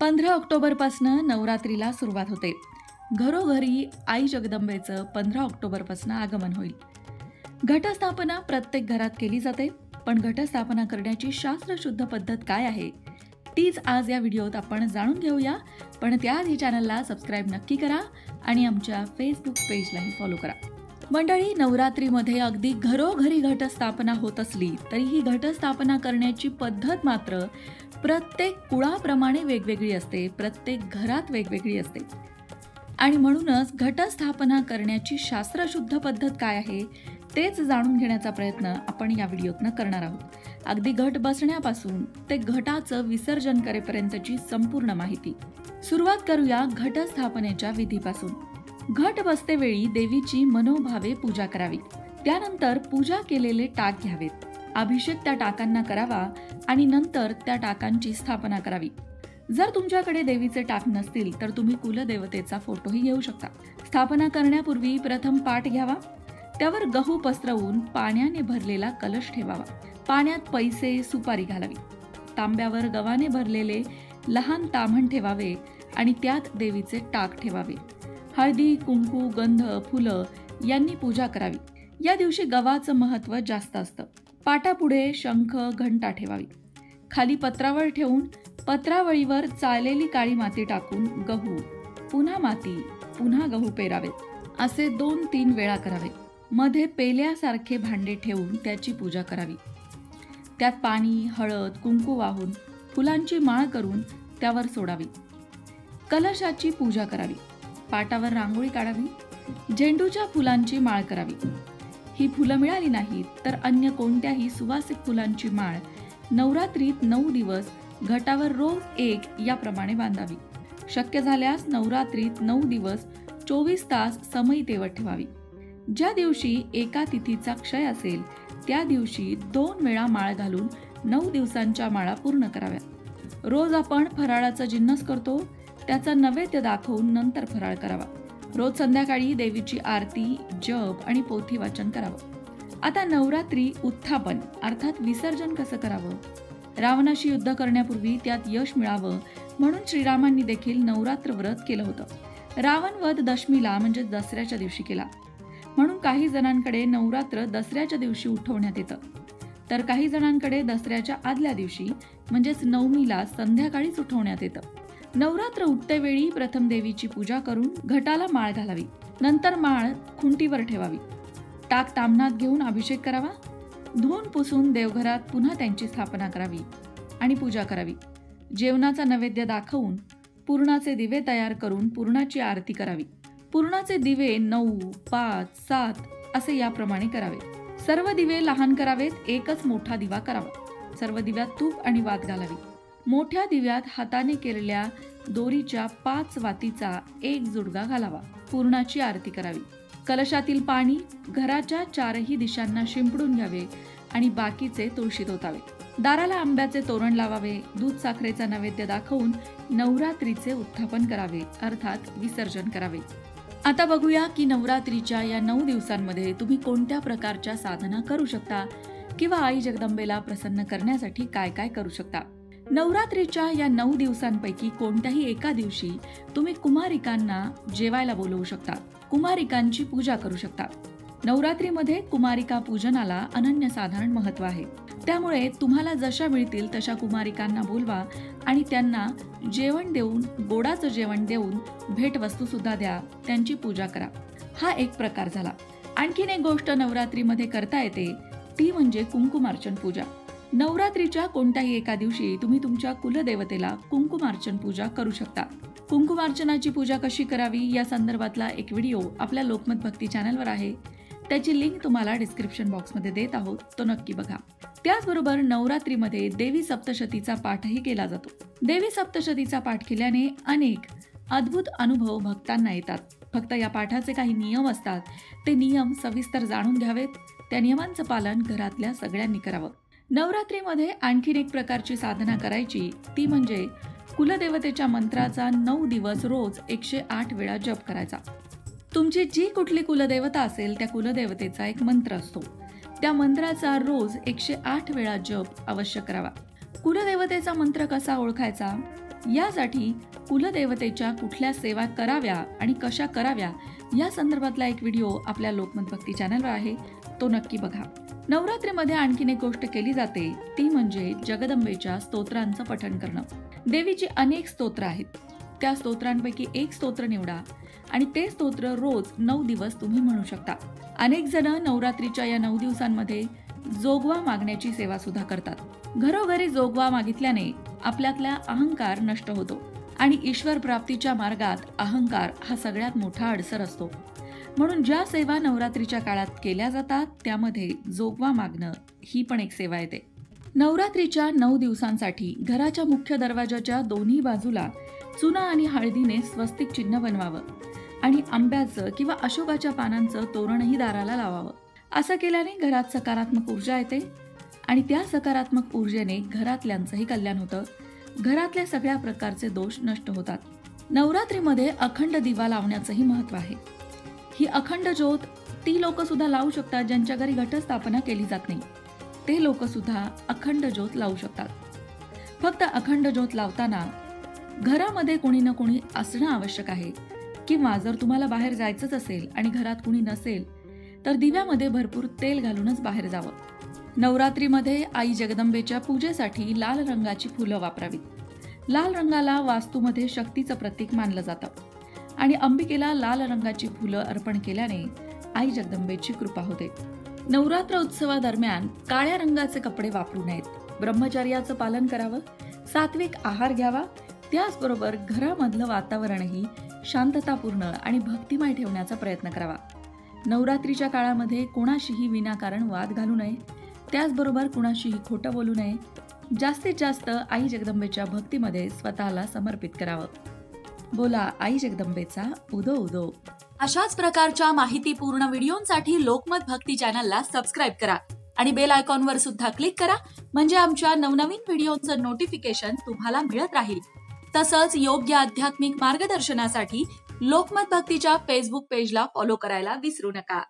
15 ऑक्टोबरपासून नवरात्रीला सुरुवात होते. घरोघरी आई जगदंबेचं 15 ऑक्टोबरपासून आगमन होईल. घटस्थापना प्रत्येक घरात केली जाते, पण घटस्थापना करण्याची शास्त्रशुद्ध पद्धत काय आहे तीच आज या व्हिडिओत आपण जाणून घेऊया. पण त्याआधी चॅनलला सबस्क्राईब नक्की करा आणि आमच्या फेसबुक पेजलाही फॉलो करा. मंडळी, नवरात्रीमध्ये अगदी घरोघरी घटस्थापना होत असली तरी ही घटस्थापना करण्याची पद्धत मात्र प्रत्येक कुळाप्रमाणे वेगवेगळी असते, प्रत्येक घरात वेगवेगळी असते. आणि म्हणूनच घटस्थापना करण्याची शास्त्रशुद्ध पद्धत काय आहे तेच जाणून घेण्याचा प्रयत्न आपण या व्हिडिओतनं करणार आहोत. अगदी घट बसण्यापासून ते घटाचं विसर्जन करेपर्यंतची संपूर्ण माहिती. सुरुवात करूया घटस्थापनेच्या विधीपासून. घट बसतेवेळी देवीची मनोभावे पूजा करावी. त्यानंतर पूजा केलेले टाक घ्यावेत. अभिषेक त्या टाकांना करावा आणि नंतर त्या टाकांची स्थापना करावी. जर तुमच्याकडे देवीचे टाक नसतील तर तुम्ही कुलदेवतेचा फोटोही घेऊ शकता. स्थापना करण्यापूर्वी प्रथम पाट घ्यावा. त्यावर गहू पसरवून पाण्याने भरलेला कलश ठेवावा. पाण्यात पैसे, सुपारी घालावी. तांब्यावर गव्हाने भरलेले लहान ताम्हण ठेवावे आणि त्यात देवीचे टाक ठेवावे. हळदी, कुंकू, गंध, फुलं यांनी पूजा करावी. या दिवशी गव्हाचं महत्त्व जास्त असतं. पाटापुढे शंख, घंटा ठेवावी. खाली पत्रावळ ठेवून पत्रावळीवर चाळलेली काळी माती टाकून गहू, पुन्हा माती, पुन्हा गहू पेरावेत. असे 2-3 वेळा करावे. मध्ये पेल्यासारखे भांडे ठेवून त्याची पूजा करावी. त्यात पाणी, हळद, कुंकू वाहून फुलांची माळ करून त्यावर सोडावी. कलशाची पूजा करावी. पाटावर रांगोळी काढावी. झेंडूच्या फुलांची माळ करावी. ही फुलं मिळाली नाहीत तर अन्य कोणत्याही सुवासिक फुलांची माळ नवरात्रीत 9 दिवस घटावर रोज एक याप्रमाणे बांधावी. शक्य झाल्यास नवरात्रीत 9 दिवस 24 तास समई तेवत ठेवावी. ज्या दिवशी एका तिथीचा क्षय असेल त्या दिवशी 2 वेळा माळ घालून 9 दिवसांच्या माळा पूर्ण कराव्या. रोज आपण फराळाचा जिन्नस करतो, त्याचा नैवेद्य दाखवून नंतर फराळ करावा. रोज संध्याकाळी देवीची आरती, जप आणि पोथी वाचन करावं. आता नवरात्री उत्थापन अर्थात विसर्जन कसं करावं? रावणाशी युद्ध करण्यापूर्वी त्यात यश मिळावं म्हणून श्रीरामांनी देखील नवरात्र व्रत केलं होतं. रावण वध दशमीला म्हणजे दसऱ्याच्या दिवशी केला. म्हणून काही जणांकडे नवरात्र दसऱ्याच्या दिवशी उठवण्यात येतं, तर काही जणांकडे दसऱ्याच्या आदल्या दिवशी म्हणजेच नवमीला संध्याकाळीच उठवण्यात येतं. नवरात्र उठतेवेळी प्रथम देवीची पूजा करून घटाला माळ घालावी. नंतर माळ खुंटीवर ठेवावी. टाक ताम्हणात घेऊन अभिषेक करावा. धुवून पुसून देवघरात पुन्हा त्यांची स्थापना करावी आणि पूजा करावी. जेवणाचा नैवेद्य दाखवून पुरणाचे दिवे तयार करून पुरणाची आरती करावी. पुरणाचे दिवे 9, 5, 7 असे याप्रमाणे करावे. सर्व दिवे लहान करावेत. एकच मोठा दिवा करावा. सर्व दिव्यात तूप आणि वात घालावी. मोठ्या दिव्यात हाताने केलेल्या दोरीच्या 5 वातीचा एक जुडगा घालावा. पुरणाची आरती करावी. कलशातील पाणी घराच्या 4ही दिशांना शिंपडून घ्यावे आणि बाकीचे तुळशीत ओतावे. दाराला आंब्याचे तोरण लावावे. दूध साखरेचा नैवेद्य दाखवून नवरात्रीचे उत्थापन करावे अर्थात विसर्जन करावे. आता बघूया की नवरात्रीच्या या 9 दिवसांमध्ये तुम्ही कोणत्या प्रकारच्या साधना करू शकता किंवा आई जगदंबेला प्रसन्न करण्यासाठी काय काय करू शकता. नवरात्रीच्या या 9 दिवसांपैकी कोणत्याही एका दिवशी तुम्ही कुमारिकांना जेवायला बोलवू शकता. कुमारिकांची पूजा करू शकता. नवरात्रीमध्ये कुमारिका पूजनाला अनन्यसाधारण महत्त्व आहे. त्यामुळे तुम्हाला जशा मिळतील तशा कुमारिकांना बोलवा आणि त्यांना जेवण देऊन, गोडाचं जेवण देऊन भेटवस्तू सुद्धा द्या. त्यांची पूजा करा. हा एक प्रकार झाला. आणखीन एक गोष्ट नवरात्रीमध्ये करता येते ती म्हणजे कुंकुमार्चन पूजा. नवरात्रीच्या कोणत्याही एका दिवशी तुम्ही तुमच्या कुलदेवतेला कुंकुमार्चन पूजा करू शकता. कुंकुमार्चनाची पूजा कशी करावी या संदर्भातला एक व्हिडिओ आपल्या लोकमत भक्ती चॅनलवर आहे. त्याची लिंक तुम्हाला डिस्क्रिप्शन बॉक्समध्ये देत आहोत, तो नक्की बघा. त्याचबरोबर नवरात्रीमध्ये देवी सप्तशतीचा पाठही केला जातो. देवी सप्तशतीचा पाठ केल्याने अनेक अद्भुत अनुभव भक्तांना येतात. फक्त या पाठाचे काही नियम असतात. ते नियम सविस्तर जाणून घ्यावेत. त्या नियमांचं पालन घरातल्या सगळ्यांनी करावं. नवरात्रीमध्ये आणखीन एक प्रकारची साधना करायची ती म्हणजे कुलदेवतेच्या मंत्राचा 9 दिवस रोज 108 वेळा जप करायचा. तुमची जी कुठली कुलदेवता असेल त्या कुलदेवतेचा एक मंत्र असतो. त्या मंत्राचा रोज 108 वेळा जप अवश्य करावा. कुलदेवतेचा मंत्र कसा ओळखायचा? यासाठी कुलदेवतेच्या कुठल्या सेवा कराव्या आणि कशा कराव्या या संदर्भातला एक व्हिडिओ आपल्या लोकमत भक्ती चॅनलवर आहे, तो नक्की बघा. नवरात्रीमध्ये आणखीन एक गोष्ट केली जाते ती म्हणजे जगदंबेच्या स्तोत्रांचं पठण करणं. देवीची अनेक स्तोत्र आहेत. त्या स्तोत्रांपैकी एक स्तोत्र निवडा आणि ते स्तोत्र रोज 9 दिवस तुम्ही म्हणू शकता. अनेक जण नवरात्रीच्या या 9 दिवसांमध्ये जोगवा मागण्याची सेवा सुद्धा करतात. घरोघरी जोगवा मागितल्याने आपल्यातला अहंकार नष्ट होतो आणि ईश्वर प्राप्तीच्या मार्गात अहंकार हा सगळ्यात मोठा अडसर असतो. म्हणून ज्या सेवा नवरात्रीच्या काळात केल्या जातात त्यामध्ये जोगवा मागणं ही पण एक सेवा येते. नवरात्रीच्या 9 दिवसांसाठी घराच्या मुख्य दरवाजाच्या दोन्ही बाजूला चुना आणि हळदीने स्वस्तिक चिन्ह बनवावं आणि आंब्याचं किंवा अशोकाच्या पानांचं तोरणही दाराला लावावं. असं केल्याने घरात सकारात्मक ऊर्जा येते आणि त्या सकारात्मक ऊर्जेने घरातल्यांचंही कल्याण होतं. घरातल्या सगळ्या प्रकारचे दोष नष्ट होतात. नवरात्रीमध्ये अखंड दिवा लावण्याचंही महत्त्व आहे. ही अखंड ज्योत ती लोक सुद्धा लावू शकतात ज्यांच्या घरी घटस्थापना केली जात नाही. ते लोक सुद्धा अखंड ज्योत लावू शकतात. फक्त अखंड ज्योत लावताना घरामध्ये कोणी ना कोणी असणं आवश्यक आहे, किंवा जर तुम्हाला बाहेर जायचंच असेल आणि घरात कोणी नसेल तर दिव्यामध्ये भरपूर तेल घालूनच बाहेर जावं. नवरात्रीमध्ये आई जगदंबेच्या पूजेसाठी लाल रंगाची फुलं वापरावीत. लाल रंगाला वास्तूमध्ये शक्तीचं प्रतीक मानलं जातं आणि अंबिकेला लाल रंगाची फुलं अर्पण केल्याने आई जगदंबेची कृपा होते. नवरात्र उत्सवादरम्यान काळ्या रंगाचे कपडे वापरू नयेत. ब्रह्मचर्याचं पालन करावं, सात्विक आहार घ्यावा, त्याचबरोबर घरामधलं वातावरणही शांततापूर्ण आणि भक्तिमय ठेवण्याचा प्रयत्न करावा. नवरात्रीच्या काळामध्ये कोणाशीही विनाकारण वाद घालू नये, त्याचबरोबर कुणाशीही खोटं बोलू नये. जास्तीत जास्त आई जगदंबेच्या भक्तीमध्ये स्वतःला समर्पित करावं. बोला आई जगदंबेचा उदो उदो. अशाच प्रकारच्या माहितीपूर्ण व्हिडिओंसाठी लोकमत भक्ती चॅनलला सबस्क्राईब करा आणि बेल आयकॉनवर सुद्धा क्लिक करा, म्हणजे आमच्या नवनवीन व्हिडिओचं नोटिफिकेशन तुम्हाला मिळत राहील. तसंच योग्य आध्यात्मिक मार्गदर्शनासाठी लोकमत भक्तीच्या फेसबुक पेजला फॉलो करायला विसरू नका.